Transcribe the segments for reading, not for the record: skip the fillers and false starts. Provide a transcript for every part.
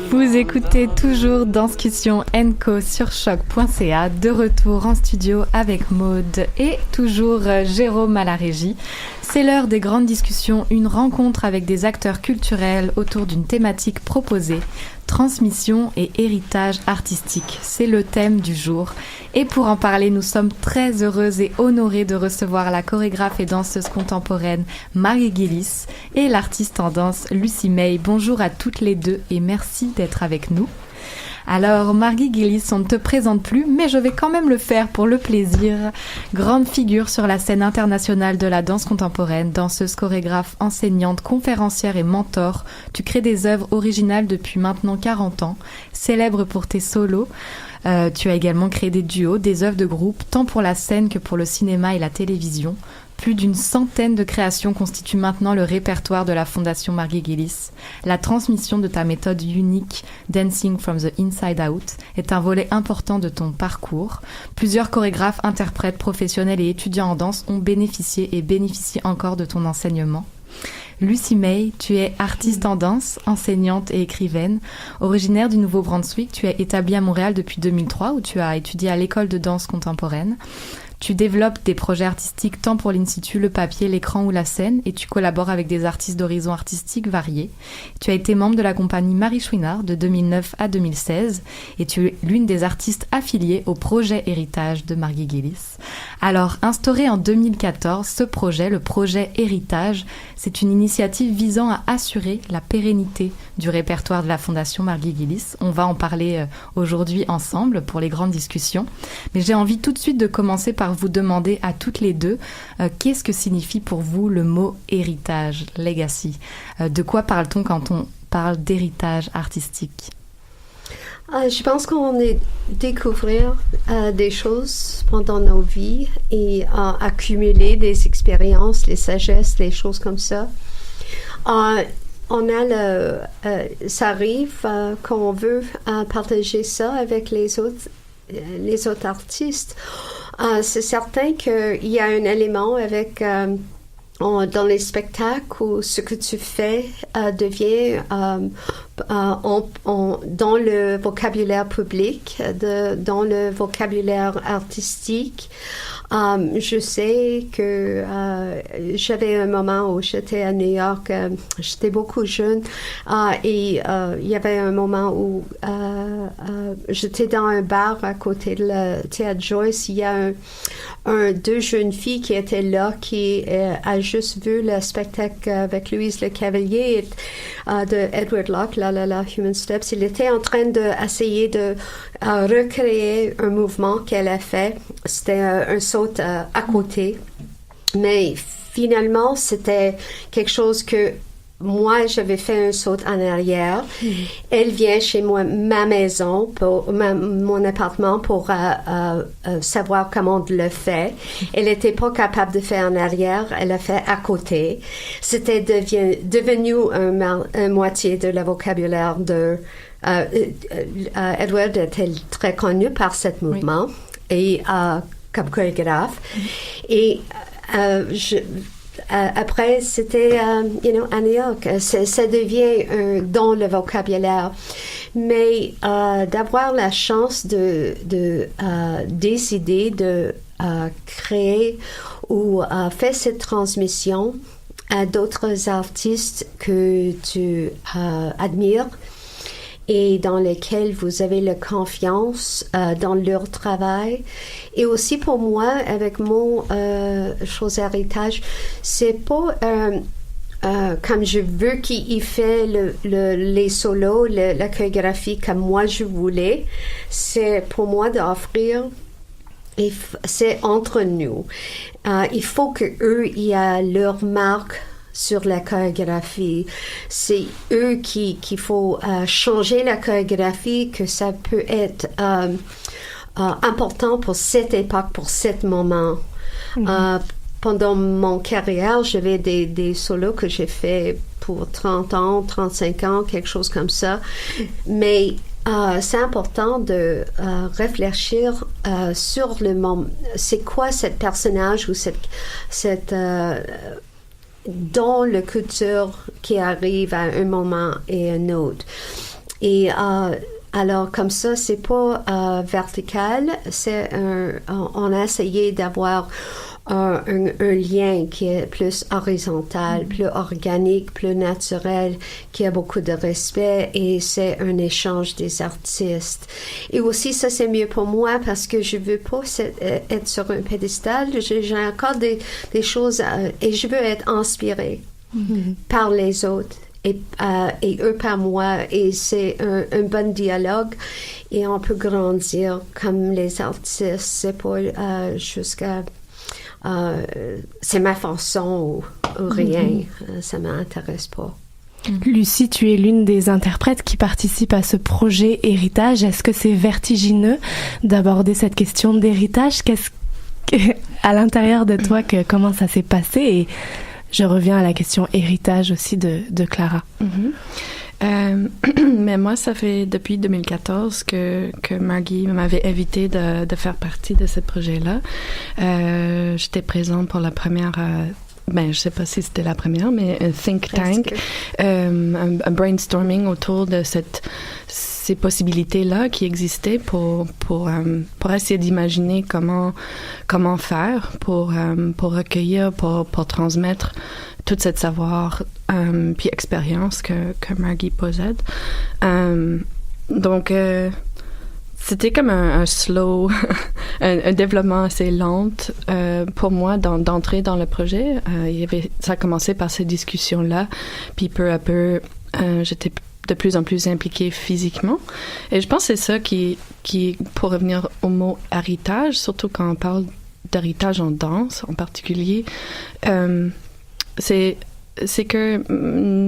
Vous écoutez toujours Danscussion & Co sur choc.ca, de retour en studio avec Maude et toujours Jérôme à la régie. C'est l'heure des grandes discussions, une rencontre avec des acteurs culturels autour d'une thématique proposée, transmission et héritage artistique. C'est le thème du jour. Et pour en parler, nous sommes très heureux et honorés de recevoir la chorégraphe et danseuse contemporaine Margit Gillis et l'artiste en danse Lucie May. Bonjour à toutes les deux et merci d'être avec nous. Alors, Margit Gillis, on ne te présente plus, mais je vais quand même le faire pour le plaisir. Grande figure sur la scène internationale de la danse contemporaine, danseuse, chorégraphe, enseignante, conférencière et mentor, tu crées des œuvres originales depuis maintenant 40 ans, célèbre pour tes solos. Tu as également créé des duos, des œuvres de groupe, tant pour la scène que pour le cinéma et la télévision. Plus d'une centaine de créations constituent maintenant le répertoire de la Fondation Margit Gillis. La transmission de ta méthode unique, Dancing from the Inside Out, est un volet important de ton parcours. Plusieurs chorégraphes, interprètes, professionnels et étudiants en danse ont bénéficié et bénéficient encore de ton enseignement. Lucie May, tu es artiste en danse, enseignante et écrivaine. Originaire du Nouveau-Brunswick, tu es établie à Montréal depuis 2003 où tu as étudié à l'école de danse contemporaine. Tu développes des projets artistiques tant pour l'in-situ, le papier, l'écran ou la scène et tu collabores avec des artistes d'horizons artistiques variés. Tu as été membre de la compagnie Marie Chouinard de 2009 à 2016 et tu es l'une des artistes affiliées au projet Héritage de Margit Gillis. Alors, instauré en 2014, ce projet, le projet Héritage, c'est une initiative visant à assurer la pérennité du répertoire de la Fondation Margit Gillis. On va en parler aujourd'hui ensemble pour les grandes discussions. Mais j'ai envie tout de suite de commencer par vous demander à toutes les deux qu'est-ce que signifie pour vous le mot héritage, legacy. De quoi parle-t-on quand on parle d'héritage artistique? Je pense qu'on est découvrir des choses pendant nos vies et accumuler des expériences, les sagesses, les choses comme ça. On a ça arrive qu'on veut partager ça avec les autres artistes. C'est certain qu'il y a un élément avec dans les spectacles où ce que tu fais devient dans le vocabulaire public, dans le vocabulaire artistique. Je sais que j'avais un moment où j'étais à New York, j'étais beaucoup jeune et il y avait un moment où j'étais dans un bar à côté de le théâtre Joyce. Il y a deux jeunes filles qui étaient là, qui a juste vu le spectacle avec Louise Le Cavalier de Edward Locke, La Human Steps. Il était en train d'essayer de recréer un mouvement qu'elle a fait. C'était un saut à côté. Mais finalement, c'était quelque chose que moi, j'avais fait un saut en arrière. Elle vient chez moi, ma maison, mon appartement, pour savoir comment on le fait. Elle n'était pas capable de faire en arrière. Elle a fait à côté. C'était devenu un moitié de la vocabulaire de... Edward était très connu par ce mouvement et comme chorégraphe. Et après, c'était, à New York. Ça devient dans le vocabulaire. Mais d'avoir la chance de décider de créer ou faire cette transmission à d'autres artistes que tu admires et dans lesquels vous avez la confiance dans leur travail. Et aussi pour moi, avec mon chose héritage, c'est pas comme je veux qu'il fait les solos, la chorégraphie comme moi je voulais. C'est pour moi d'offrir, et c'est entre nous. Il faut que eux y a leur marque sur la chorégraphie. C'est eux qu'il faut changer la chorégraphie, que ça peut être important pour cette époque, pour ce moment. Pendant mon carrière, j'avais des solos que j'ai fait pour 30 ans, 35 ans, quelque chose comme ça. Mais c'est important de réfléchir sur le moment. C'est quoi ce personnage ou cette dans la culture qui arrive à un moment et un autre. Et alors, comme ça, c'est pas vertical, on a essayé d'avoir un lien qui est plus horizontal, plus organique, plus naturel, qui a beaucoup de respect, et c'est un échange des artistes. Et aussi, ça, c'est mieux pour moi parce que je veux pas être sur un pédestal. J'ai encore des choses et je veux être inspirée par les autres. Et eux par moi, et c'est un bon dialogue, et on peut grandir comme les artistes. C'est pas jusqu'à c'est ma façon ou rien. Ça m'intéresse pas. Lucie, tu es l'une des interprètes qui participent à ce projet Héritage. Est-ce que c'est vertigineux d'aborder cette question d'héritage? Qu'est-ce à l'intérieur de toi, comment ça s'est passé? Et je reviens à la question héritage aussi de Clara. Mais moi, ça fait depuis 2014 que Margie m'avait invité de faire partie de ce projet-là. J'étais présente pour la première... je sais pas si c'était la première, mais un think tank, un brainstorming autour de ces possibilités-là qui existaient pour essayer d'imaginer comment faire pour recueillir, pour transmettre toute cette savoir puis expérience que Margie possède. Donc, c'était comme un slow, un développement assez lent pour moi d'entrer dans le projet. Ça a commencé par ces discussions-là, puis peu à peu, j'étais de plus en plus impliquée physiquement. Et je pense que c'est ça qui pour revenir au mot héritage, surtout quand on parle d'héritage en danse en particulier, c'est que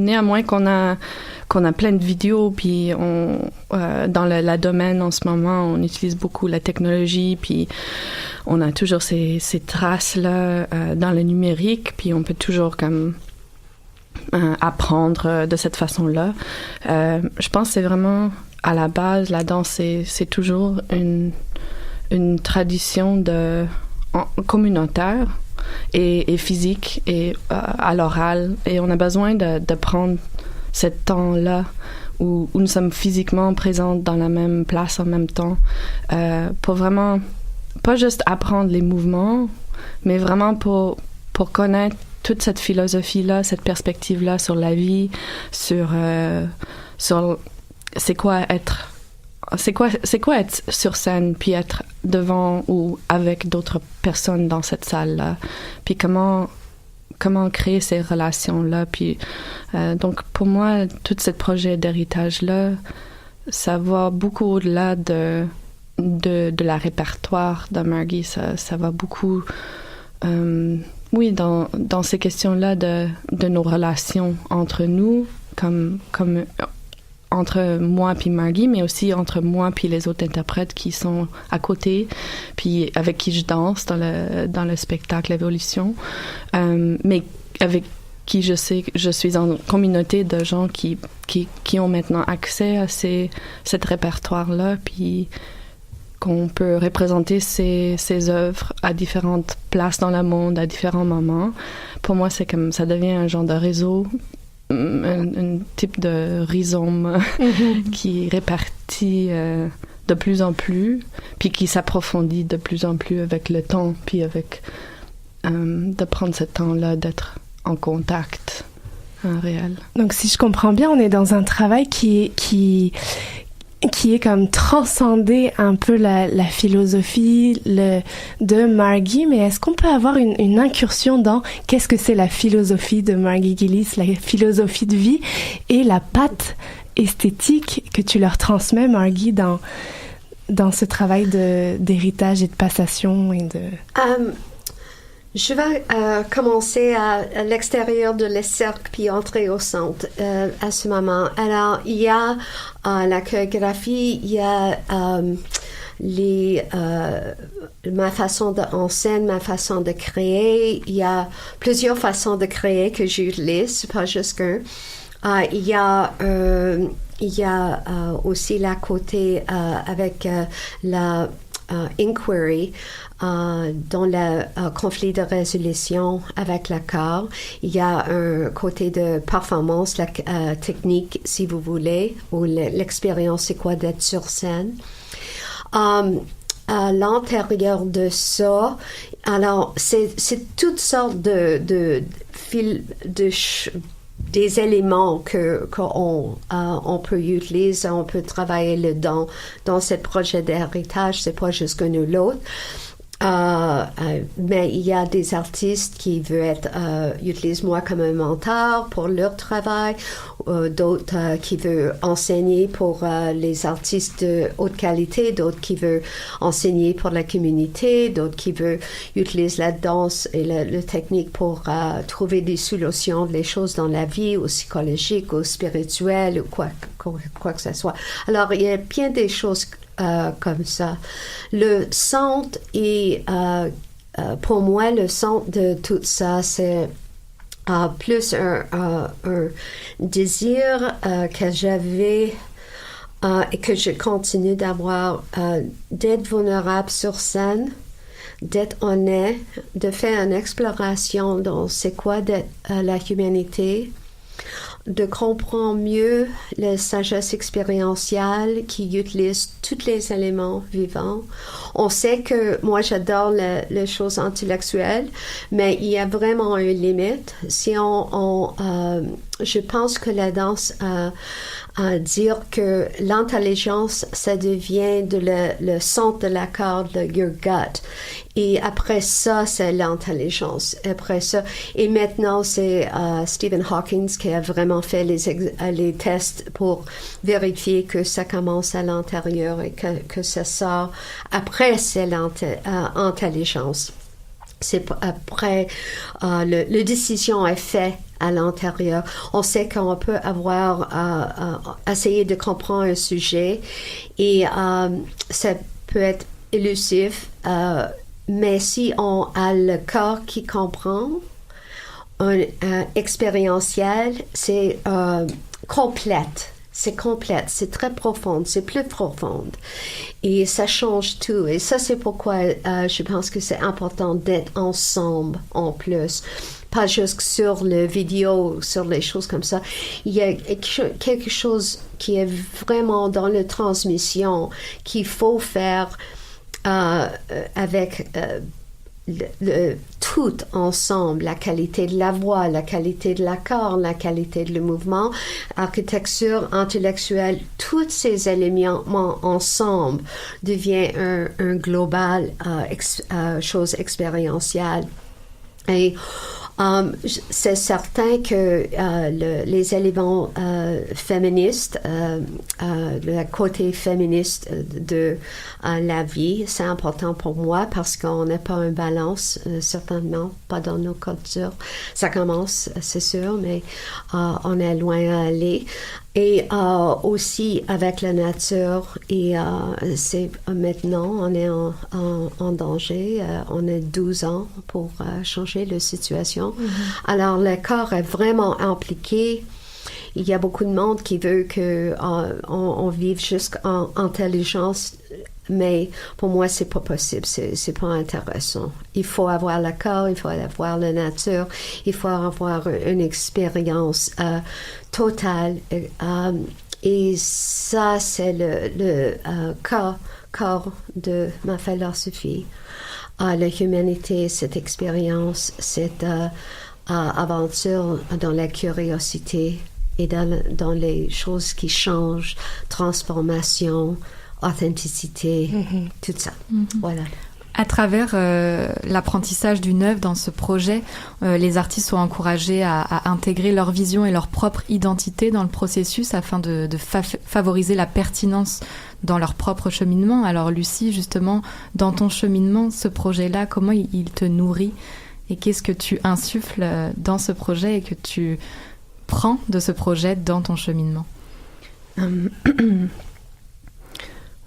néanmoins qu'on a plein de vidéos, puis dans la domaine en ce moment, on utilise beaucoup la technologie, puis on a toujours ces traces-là dans le numérique, puis on peut toujours comme apprendre de cette façon-là. Je pense que c'est vraiment, à la base, la danse, c'est toujours une tradition communautaire et physique et à l'oral, et on a besoin de prendre ce temps-là où nous sommes physiquement présents dans la même place en même temps pour vraiment pas juste apprendre les mouvements, mais vraiment pour connaître toute cette philosophie-là, cette perspective-là sur la vie, sur c'est quoi être sur scène, puis être devant ou avec d'autres personnes dans cette salle-là, puis comment créer ces relations-là. Puis donc pour moi, tout ce projet d'héritage-là, ça va beaucoup au-delà de la répertoire de Margie. Ça va beaucoup oui, dans ces questions-là de nos relations entre nous, comme entre moi puis Margie, mais aussi entre moi puis les autres interprètes qui sont à côté, puis avec qui je danse dans le spectacle Évolution, mais avec qui je sais que je suis en communauté de gens qui ont maintenant accès à cette répertoire-là, puis qu'on peut représenter ces œuvres à différentes places dans le monde, à différents moments. Pour moi, c'est comme ça devient un genre de réseau, un type de rhizome qui est réparti de plus en plus, puis qui s'approfondit de plus en plus avec le temps, puis avec de prendre ce temps-là d'être en contact réel. Donc, si je comprends bien, on est dans un travail qui est comme transcender un peu la philosophie de Margie, mais est-ce qu'on peut avoir une incursion dans qu'est-ce que c'est la philosophie de Margie Gillis, la philosophie de vie et la patte esthétique que tu leur transmets, Margie, dans ce travail d'héritage et de passation et de... Je vais commencer à l'extérieur de le cercle puis entrer au centre à ce moment. Alors, il y a la chorégraphie, il y a ma façon en scène, ma façon de créer. Il y a plusieurs façons de créer que j'utilise, pas juste qu'un. Il y a aussi la côté avec inquiry dans le conflit de résolution avec l'accord. Il y a un côté de performance technique, si vous voulez, ou l'expérience, c'est quoi d'être sur scène. À l'intérieur de ça, alors c'est toutes sortes des éléments qu'on on peut utiliser, on peut travailler dans ce projet d'héritage, c'est pas juste que nous l'autre. Mais il y a des artistes qui utilisent moi comme un mentor pour leur travail, d'autres qui veulent enseigner pour les artistes de haute qualité, d'autres qui veulent enseigner pour la communauté, d'autres qui veulent utiliser la danse et la technique pour trouver des solutions, des choses dans la vie, ou psychologiques, ou spirituelles, ou quoi que ce soit. Alors, il y a bien des choses comme ça. Le centre est, pour moi, le centre de tout ça, c'est plus un désir que j'avais et que je continue d'avoir, d'être vulnérable sur scène, d'être honnête, de faire une exploration dans c'est quoi la humanité, de comprendre mieux la sagesse expérientielle qui utilise tous les éléments vivants. On sait que moi, j'adore les choses intellectuelles, mais il y a vraiment une limite. Si je pense que la danse dire que l'intelligence, ça devient le centre de la corde, your gut. Et après ça, c'est l'intelligence. Après ça, et maintenant, c'est Stephen Hawking qui a vraiment fait les tests pour vérifier que ça commence à l'intérieur et que ça sort. Après, c'est l'intelligence. C'est après, la décision est faite à l'intérieur. On sait qu'on peut essayer de comprendre un sujet et ça peut être élusif, mais si on a le corps qui comprend, expérientiel, c'est complète. C'est complète, c'est très profonde, c'est plus profonde. Et ça change tout. Et ça, c'est pourquoi je pense que c'est important d'être ensemble en plus. Pas juste sur le vidéo, sur les choses comme ça. Il y a quelque chose qui est vraiment dans la transmission qu'il faut faire avec tout ensemble, la qualité de la voix, la qualité de l'accord, la qualité de le mouvement, architecture intellectuelle, tous ces éléments ensemble devient un global chose expérientielle. Et c'est certain que les éléments féministes, le côté féministe de la vie, c'est important pour moi parce qu'on n'a pas une balance, certainement pas dans nos cultures. Ça commence, c'est sûr, mais on est loin à aller. Et aussi avec la nature, et c'est maintenant, on est en danger, on a 12 ans pour changer la situation. Mm-hmm. Alors, le corps est vraiment impliqué. Il y a beaucoup de monde qui veut qu'on vive jusqu'en intelligence, mais pour moi, c'est pas possible, c'est pas intéressant. Il faut avoir le corps, il faut avoir la nature, il faut avoir une expérience totale. Et ça, c'est le corps de ma philosophie. La humanité, cette expérience, cette aventure dans la curiosité et dans les choses qui changent, transformation, authenticité, tout ça. Voilà. À travers l'apprentissage d'une œuvre dans ce projet, les artistes sont encouragés à intégrer leur vision et leur propre identité dans le processus afin de favoriser la pertinence dans leur propre cheminement. Alors Lucie, justement, dans ton cheminement, ce projet-là, comment il te nourrit et qu'est-ce que tu insuffles dans ce projet et que tu prends de ce projet dans ton cheminement?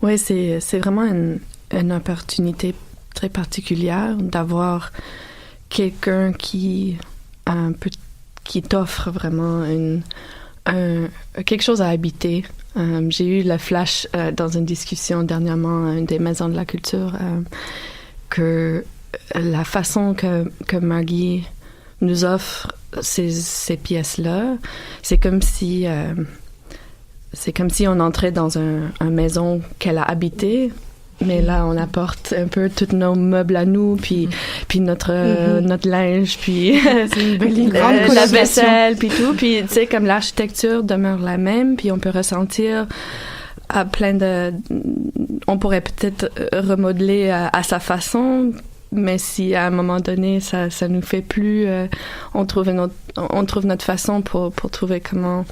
Oui, c'est vraiment une opportunité très particulière d'avoir quelqu'un qui t'offre vraiment quelque chose à habiter J'ai eu le flash dans une discussion dernièrement à une des maisons de la culture que la façon que Margie nous offre ces pièces-là, c'est comme si on entrait dans une maison qu'elle a habitée, mais là on apporte un peu tous nos meubles à nous, puis notre linge, puis la vaisselle, puis tout, puis tu sais, comme l'architecture demeure la même, puis on peut ressentir à on pourrait peut-être remodeler à sa façon, mais si à un moment donné ça nous fait plus, on trouve notre façon pour trouver comment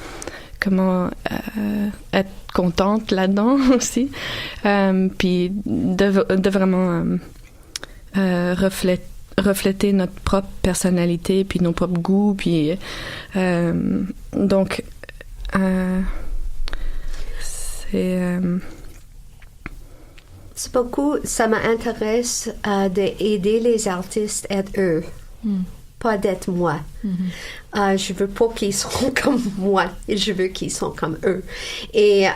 être contente là-dedans aussi, puis de vraiment refléter notre propre personnalité, puis nos propres goûts, puis donc c'est beaucoup, ça m'intéresse d'aider les artistes à être eux, pas d'être moi. Je veux pas qu'ils soient comme moi, je veux qu'ils soient comme eux. Et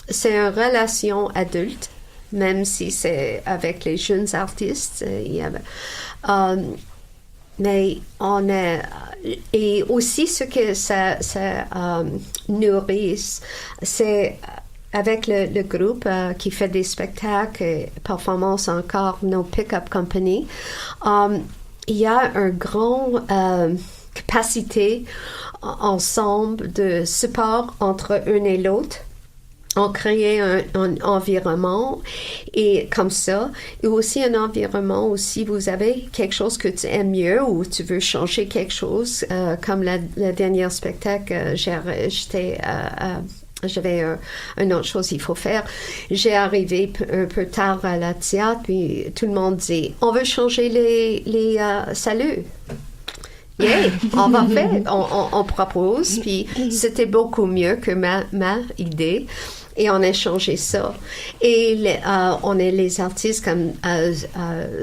c'est une relation adulte, même si c'est avec les jeunes artistes. Mais on est... Et aussi, ce que ça nourrit, c'est... Avec le groupe qui fait des spectacles et performances encore, nos Pick-up Company, il y a une grande capacité ensemble de support entre un et l'autre. On crée un environnement et comme ça, et aussi un environnement où si vous avez quelque chose que tu aimes mieux ou tu veux changer quelque chose, comme le dernier spectacle, j'avais une autre chose qu'il faut faire. J'ai arrivé un peu tard à la théâtre, puis tout le monde dit « On veut changer les saluts. » Yeah, on va faire, on propose, puis c'était beaucoup mieux que ma idée. Et on a changé ça. Et on est les artistes comme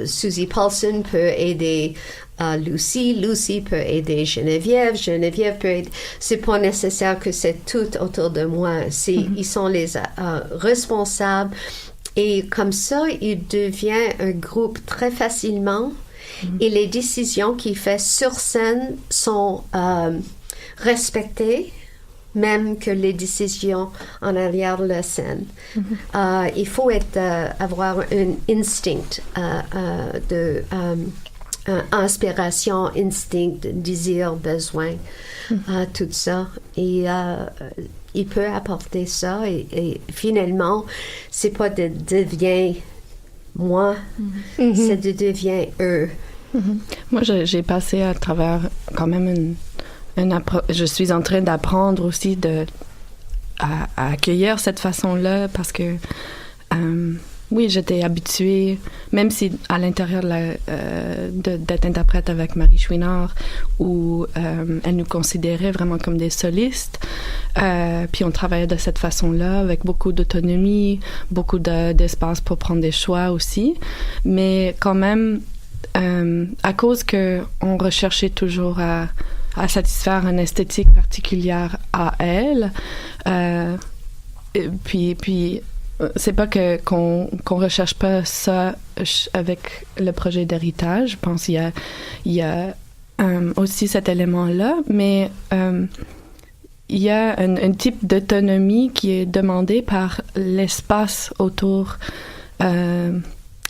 Susie Paulson peut aider Lucie peut aider Geneviève peut aider. C'est pas nécessaire que c'est tout autour de moi. Ils sont les responsables. Et comme ça, il devient un groupe très facilement. Et les décisions qu'il fait sur scène sont respectées, même que les décisions en arrière de la scène. Il faut avoir un instinct inspiration, instinct, désir, besoin, tout ça. Et il peut apporter ça. Et finalement, c'est pas de devient moi, c'est de devient eux. Moi, j'ai passé à travers quand même je suis en train d'apprendre aussi à accueillir cette façon-là parce que oui, j'étais habituée, même si à l'intérieur d'être interprète avec Marie Chouinard, où elle nous considérait vraiment comme des solistes, puis on travaillait de cette façon-là, avec beaucoup d'autonomie, beaucoup d'espace pour prendre des choix aussi, mais quand même, à cause qu'on recherchait toujours à satisfaire une esthétique particulière à elle, puis c'est pas qu'on recherche pas ça avec le projet d'héritage. Je pense qu'il y a aussi cet élément-là, mais il y a un type d'autonomie qui est demandé par l'espace autour,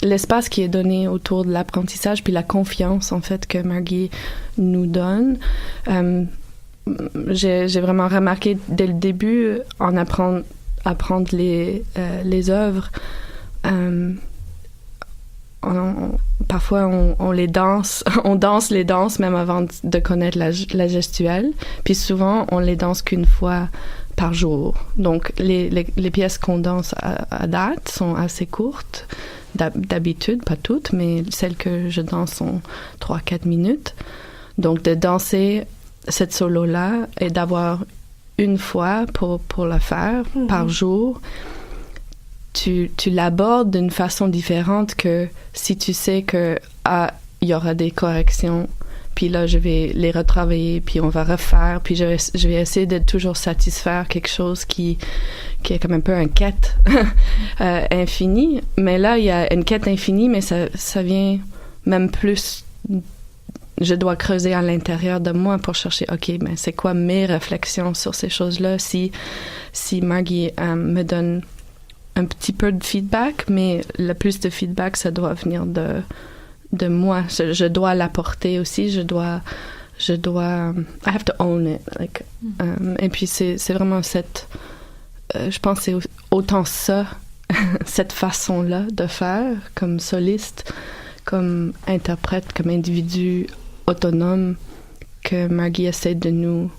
l'espace qui est donné autour de l'apprentissage, puis la confiance en fait que Margie nous donne. J'ai vraiment remarqué dès le début en apprendre les œuvres, parfois on les danse, on danse les danses même avant de connaître la gestuelle, puis souvent on les danse qu'une fois par jour. Donc les pièces qu'on danse à date sont assez courtes, d'habitude, pas toutes, mais celles que je danse sont 3-4 minutes. Donc de danser cette solo-là et d'avoir une fois pour le faire par jour, tu l'abordes d'une façon différente que si tu sais que il y aura des corrections, puis là, je vais les retravailler, puis on va refaire, puis je vais essayer de toujours satisfaire quelque chose qui est comme un peu une quête infinie. Mais là, il y a une quête infinie, mais ça vient même plus... Je dois creuser à l'intérieur de moi pour chercher, OK, ben c'est quoi mes réflexions sur ces choses-là? Si Margie me donne un petit peu de feedback, mais le plus de feedback, ça doit venir de moi. Je dois l'apporter aussi. Je dois I have to own it. Like, et puis c'est vraiment je pense que c'est autant ça, cette façon-là de faire, comme soliste, comme interprète, comme individu autonome, que Margie essaie de nous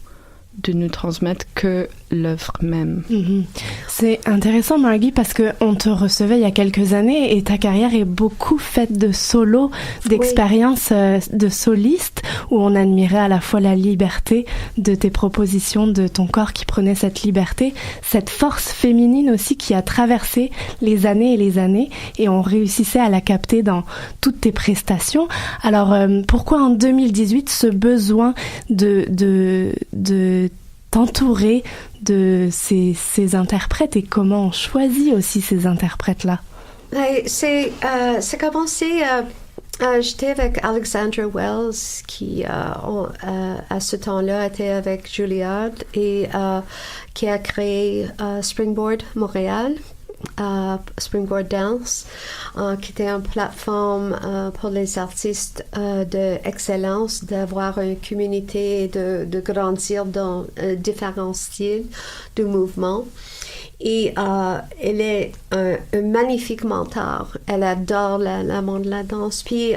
transmettre, que l'œuvre même. Mm-hmm. C'est intéressant, Margie, parce que on te recevait il y a quelques années et ta carrière est beaucoup faite de solos, d'expériences de soliste, où on admirait à la fois la liberté de tes propositions, de ton corps qui prenait cette liberté, cette force féminine aussi qui a traversé les années et les années, et on réussissait à la capter dans toutes tes prestations. Alors, pourquoi en 2018 ce besoin de t'entourer de ces interprètes, et comment on choisit aussi ces interprètes-là? C'est commencé... j'étais avec Alexandra Wells qui à ce temps-là était avec Juilliard et qui a créé Springboard Montréal, Springboard Dance, qui était une plateforme pour les artistes d'excellence, d'avoir une communauté et de grandir dans différents styles de mouvement. Et elle est un magnifique mentor. Elle adore le monde de la danse. Puis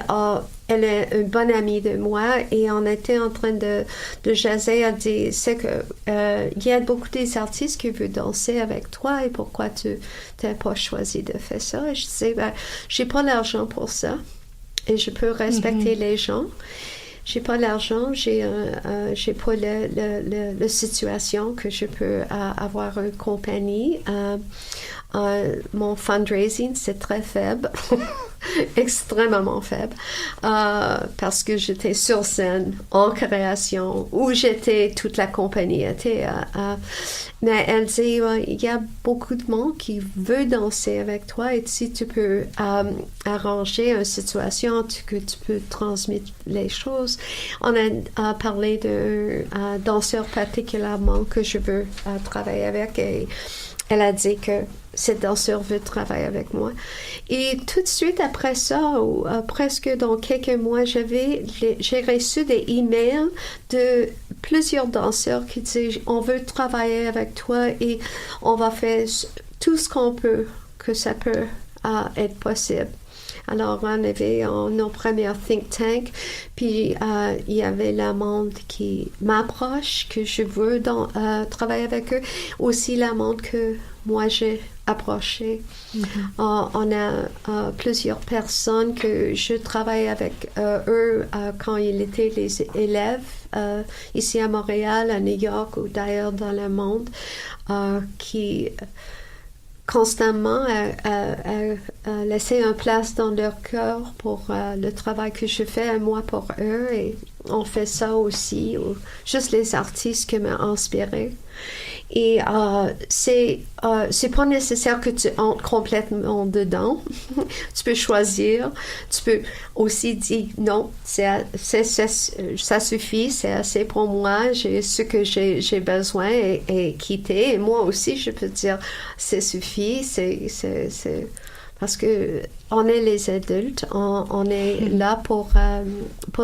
elle est une bonne amie de moi et on était en train de jaser. Elle dit, c'est que il y a beaucoup des artistes qui veulent danser avec toi et pourquoi tu n'as pas choisi de faire ça? Et je disais, j'ai pas l'argent pour ça et je peux respecter les gens. J'ai pas l'argent, j'ai pas la situation que je peux avoir une compagnie. Mon fundraising, c'est très faible, extrêmement faible, parce que j'étais sur scène, en création, où toute la compagnie était. Mais elle dit, il y a beaucoup de monde qui veut danser avec toi et si tu peux arranger une situation que tu peux transmettre les choses. On a parlé d'un danseur particulièrement que je veux travailler avec et elle a dit que cette danseur veut travailler avec moi. Et tout de suite après ça, ou presque dans quelques mois, j'ai reçu des emails de plusieurs danseurs qui disaient « On veut travailler avec toi et on va faire tout ce qu'on peut, que ça peut être possible. » Alors, on avait nos premiers think tank, puis il y avait le monde qui m'approche, que je veux travailler avec eux. Aussi, le monde que moi, j'ai approché. Mm-hmm. On a plusieurs personnes que je travaille avec eux quand ils étaient les élèves ici à Montréal, à New York ou d'ailleurs dans le monde, qui constamment laisser une place dans leur cœur pour le travail que je fais, moi pour eux, et on fait ça aussi, juste les artistes qui m'ont inspiré. Et c'est pas nécessaire que tu entres complètement dedans. Tu peux choisir. Tu peux aussi dire non, ça suffit, c'est assez pour moi, j'ai ce que j'ai besoin et quitter. Et moi aussi, je peux dire ça suffit, c'est parce que on est les adultes, on est là pour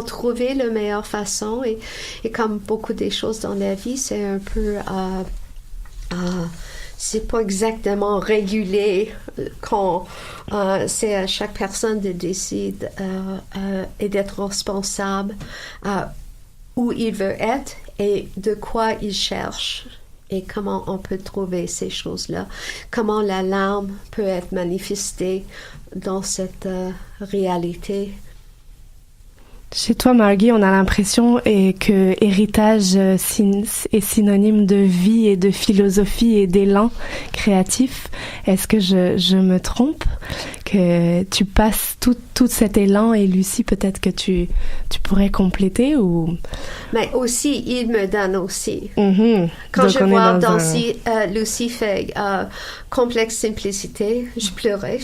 trouver la meilleure façon et comme beaucoup des choses dans la vie, c'est un peu c'est pas exactement régulé quand c'est à chaque personne de décider et d'être responsable où il veut être et de quoi il cherche et comment on peut trouver ces choses-là, comment la larme peut être manifestée dans cette réalité. Chez toi, Margie, on a l'impression que héritage est synonyme de vie et de philosophie et d'élan créatif. Est-ce que je me trompe? que tu passes tout cet élan, et Lucie, peut-être que tu pourrais compléter ou... Mais aussi, il me donne aussi. Mm-hmm. Quand donc je vois Lucie fait complexe simplicité, je pleurais.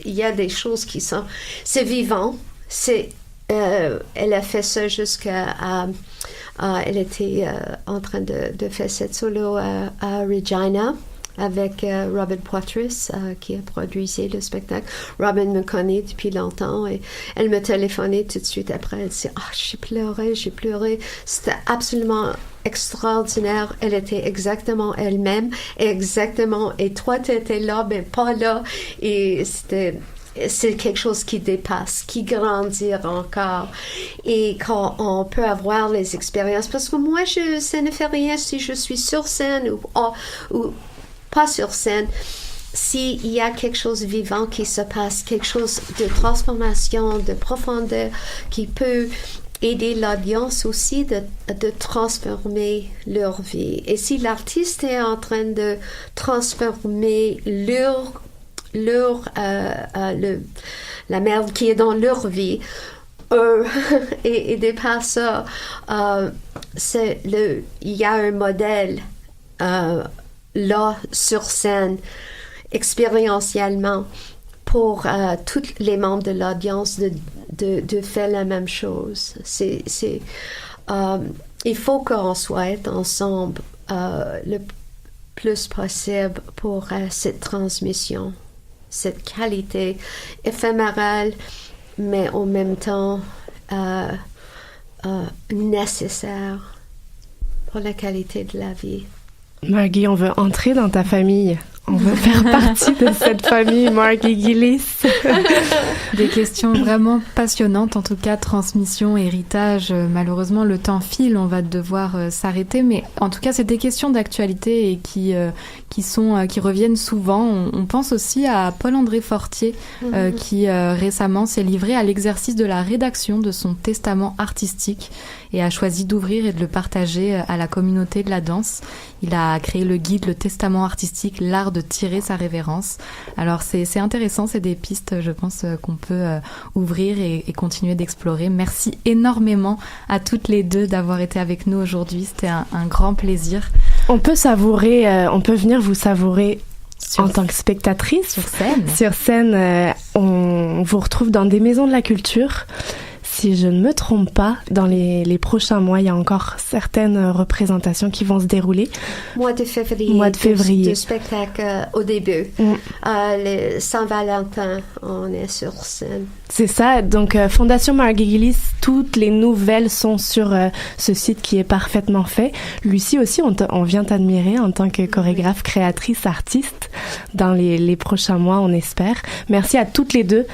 Il y a des choses qui sont... C'est vivant. Elle a fait ça jusqu'à... elle était en train de faire cette solo à Regina avec Robin Poitras qui a produit le spectacle. Robin me connaît depuis longtemps et elle me téléphonait tout de suite après. Elle dit j'ai pleuré. C'était absolument extraordinaire. Elle était exactement elle-même, et toi tu étais là mais pas là, et c'est quelque chose qui dépasse, qui grandit encore. Et quand on peut avoir les expériences, parce que moi, ça ne fait rien si je suis sur scène ou pas sur scène. S'il y a quelque chose de vivant qui se passe, quelque chose de transformation, de profondeur, qui peut aider l'audience aussi de transformer leur vie. Et si l'artiste est en train de transformer la merde qui est dans leur vie et dépasse ça, il y a un modèle là sur scène expérientiellement pour tous les membres de l'audience de faire la même chose. Il faut qu'on soit ensemble le plus possible pour cette transmission, cette qualité éphémérale, mais en même temps nécessaire pour la qualité de la vie. Margie, on veut entrer dans ta famille. On veut faire partie de cette famille, Margie Gillis. Des questions vraiment passionnantes, en tout cas, transmission, héritage. Malheureusement, le temps file, on va devoir s'arrêter, mais en tout cas, c'est des questions d'actualité et qui reviennent souvent. On pense aussi à Paul-André Fortier, qui récemment s'est livré à l'exercice de la rédaction de son testament artistique et a choisi d'ouvrir et de le partager à la communauté de la danse. Il a créé le guide Le Testament artistique, l'art de tirer sa révérence. Alors c'est intéressant, c'est des pistes, je pense, qu'on peut ouvrir et continuer d'explorer. Merci énormément à toutes les deux d'avoir été avec nous aujourd'hui. C'était un grand plaisir. On peut venir vous savourer en tant que spectatrice. Sur scène, on vous retrouve dans des maisons de la culture. Si je ne me trompe pas, dans les prochains mois, il y a encore certaines représentations qui vont se dérouler. Mois de février. De spectacle au début. Le Saint-Valentin, on est sur scène. C'est ça. Donc, Fondation Margie Gillis, toutes les nouvelles sont sur ce site qui est parfaitement fait. Lucie aussi, on vient t'admirer en tant que chorégraphe, créatrice, artiste dans les prochains mois, on espère. Merci à toutes les deux.